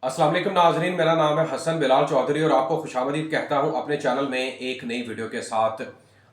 अस्सलाम वालेकुम नाजरीन, मेरा नाम है हसन बिलाल चौधरी और आपको खुशामदीद कहता हूं अपने चैनल में एक नई वीडियो के साथ।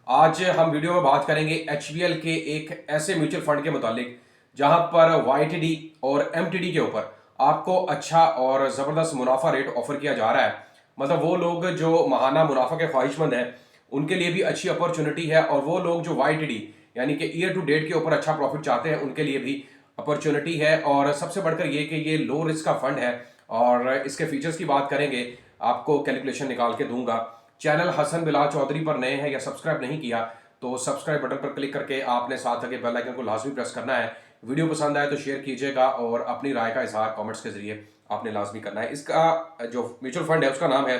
आज हम वीडियो में बात करेंगे एचबीएल के एक ऐसे म्यूचुअल फंड के मुतालिक जहां पर वाईटीडी और एमटीडी के ऊपर आपको अच्छा और ज़बरदस्त मुनाफा रेट ऑफर किया जा रहा है। मतलब वो लोग जो माहाना मुनाफा के ख्वाहिशमंद हैं उनके लिए भी अच्छी अपॉर्चुनिटी है, और वो लोग जो वाईटीडी यानी कि ईयर टू डेट के ऊपर अच्छा प्रॉफिट चाहते हैं उनके लिए भी अपॉर्चुनिटी है। और सबसे बढ़कर ये कि ये लो रिस्क का फंड है और इसके फीचर्स की बात करेंगे, आपको कैलकुलेशन निकाल के दूंगा। चैनल हसन बिलाल चौधरी पर नए हैं या सब्सक्राइब नहीं किया तो सब्सक्राइब बटन पर क्लिक करके आपने साथ आगे बेल आइकन को लाजमी प्रेस करना है। वीडियो पसंद आए तो शेयर कीजिएगा और अपनी राय का इजहार कमेंट्स के जरिए आपने लाजमी करना है। इसका जो म्यूचुअल फंड है उसका नाम है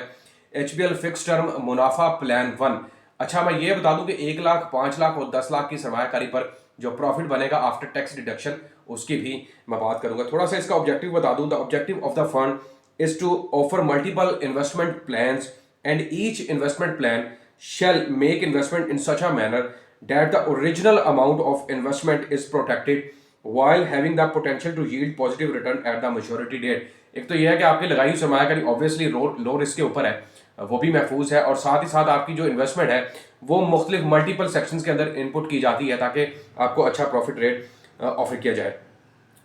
एचबीएल फिक्स टर्म मुनाफा प्लान 1। अच्छा, मैं ये बता दूं कि 1 लाख, 5 लाख और 10 लाख की सरमायाकारी पर जो प्रॉफिट बनेगा आफ्टर टैक्स डिडक्शन, उसकी भी मैं बात करूंगा। थोड़ा सा इसका ऑब्जेक्टिव बता दूं। The objective of the fund is to offer multiple investment plans and each investment plan shall make investment in such a manner that the original amount of investment is protected while having the potential to yield positive return at the maturity date। एक तो यह है कि आपकी लगाई हुई सरमायाकारी obviously low risk के ऊपर है, वो भी महफूज है, और साथ ही साथ आपकी जो इन्वेस्टमेंट है वो मुख्तलिफ मल्टीपल सेक्शंस के अंदर इनपुट की जाती है ताकि आपको अच्छा प्रॉफिट रेट ऑफर किया जाए।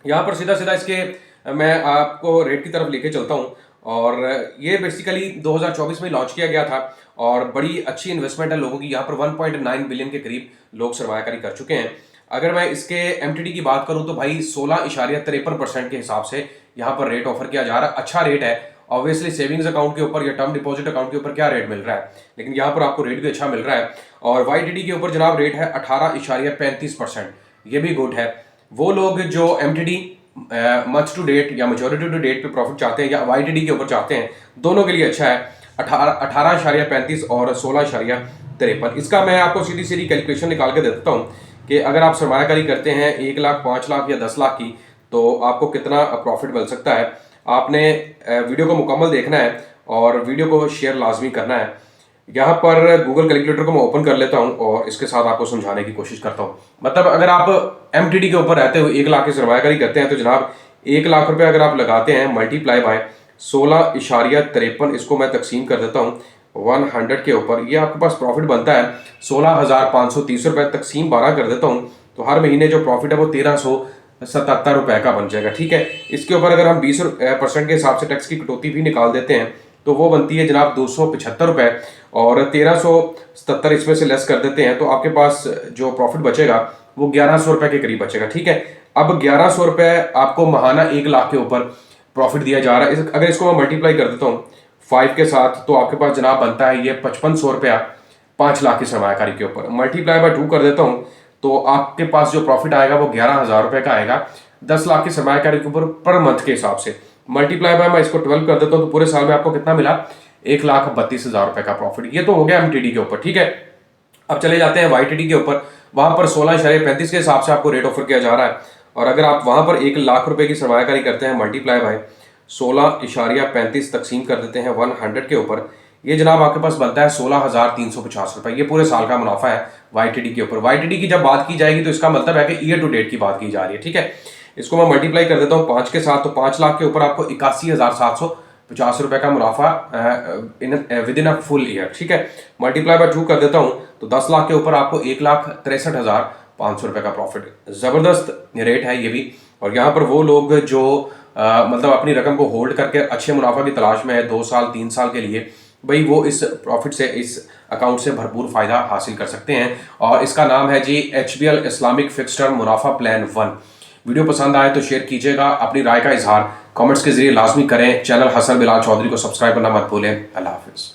यहाँ पर सीधा सीधा इसके मैं आपको रेट की तरफ लेके चलता हूँ। और ये बेसिकली 2024 में लॉन्च किया गया था और बड़ी अच्छी इन्वेस्टमेंट है लोगों की। यहाँ पर 1.9 बिलियन के करीब लोग सरमायाकारी कर चुके हैं। अगर मैं इसके एमटीडी की बात करूँ तो भाई 16.53% के हिसाब से यहाँ पर रेट ऑफर किया जा रहा है। अच्छा रेट है। ऑब्वियसली सेविंग्स अकाउंट के ऊपर या टर्म डिपॉजिट अकाउंट के ऊपर क्या रेट मिल रहा है, लेकिन यहाँ पर आपको रेट भी अच्छा मिल रहा है। और वाईटीडी के ऊपर जनाब रेट है 18.35%, ये भी गुड है। वो लोग जो एमटीडी मच टू डेट या मेच्योरिटी टू डेट पे प्रॉफिट चाहते हैं या वाईटीडी के ऊपर चाहते हैं, दोनों के लिए अच्छा है। 18.35 और 16.53। इसका मैं आपको सीधी सीधी कैलकुलेशन निकाल के दे देता हूँ कि अगर आप सरमायाकारी करते हैं 1 लाख, 5 लाख या 10 लाख की, तो आपको कितना प्रॉफिट मिल सकता है। आपने वीडियो को मुकम्मल देखना है और वीडियो को शेयर लाजमी करना है। यहाँ पर गूगल कैलकुलेटर को मैं ओपन कर लेता हूँ और इसके साथ आपको समझाने की कोशिश करता हूँ। मतलब अगर आप एमटीडी के ऊपर रहते हुए 1 लाख की सरमायाकारी करते हैं तो जनाब 1 लाख रुपए अगर आप लगाते हैं मल्टीप्लाई बाय 16.53, इसको मैं तकसीम कर देता हूँ 100 के ऊपर, ये आपके पास प्रॉफिट बनता है 16,530 रुपए। तकसीम 12 कर देता हूँ तो हर महीने जो प्रॉफिट है वो 1377 रुपए का बन जाएगा। ठीक है, इसके ऊपर अगर हम 20% के हिसाब से टैक्स की कटौती भी निकाल देते हैं तो वो बनती है जनाब 275 रुपए, और 1377 इसमें से लेस कर देते हैं तो आपके पास जो प्रॉफिट बचेगा वो 1100 रुपए के करीब बचेगा। ठीक है, अब 1100 रुपए आपको महाना 1 लाख के ऊपर प्रॉफिट दिया जा रहा है। अगर इसको मैं मल्टीप्लाई कर देता हूँ 5 के साथ तो आपके पास जनाब बनता है ये 5500 रुपया 5 लाख की सरमायाकारी के ऊपर। मल्टीप्लाई बाय 2 कर देता हूँ तो आपके पास जो प्रॉफिट आएगा वो 11,000 रुपए का आएगा 10 लाख की सरमायाकारी के ऊपर पर मंथ के हिसाब से। मल्टीप्लाई बाय मैं इसको 12 कर देता हूँ तो पूरे साल में आपको कितना मिला, 1,32,000 रुपए का प्रॉफिट। ये तो हो गया एमटीडी के ऊपर। ठीक है, अब चले जाते हैं वाईटीडी के ऊपर। वहां पर 16.35 के हिसाब से आपको रेट ऑफर किया जा रहा है, और अगर आप वहां पर 1 लाख रुपए की सरमायाकारी करते हैं मल्टीप्लाई बाय 16.35 तकसीम कर देते हैं 100 के ऊपर, ये जनाब आपके पास बनता है 16,350 रुपए। ये पूरे साल का मुनाफा है वाईटीडी के ऊपर। वाईटीडी की जब बात की जाएगी तो इसका मतलब है कि ईयर टू डेट की बात की जा रही है। ठीक है, इसको मैं मल्टीप्लाई कर देता हूँ 5 के साथ तो 5 लाख के ऊपर आपको 81,750 रुपए का मुनाफा with in a full year. ठीक है, मल्टीप्लाई बाय 2 कर देता हूँ तो 10 लाख के ऊपर आपको 1,63,500 रुपए का प्रॉफिट। जबरदस्त रेट है ये भी। और यहाँ पर वो लोग जो मतलब अपनी रकम को होल्ड करके अच्छे मुनाफा की तलाश में है 2 साल 3 साल के लिए, भाई वो इस प्रॉफिट से, इस अकाउंट से भरपूर फायदा हासिल कर सकते हैं। और इसका नाम है जी एचबीएल इस्लामिक फिक्स टर्म मुनाफा प्लान 1। वीडियो पसंद आए तो शेयर कीजिएगा, अपनी राय का इजहार कमेंट्स के जरिए लाजमी करें। चैनल हसन बिलाल चौधरी को सब्सक्राइब करना मत भूलें। अल्लाह हाफिज़।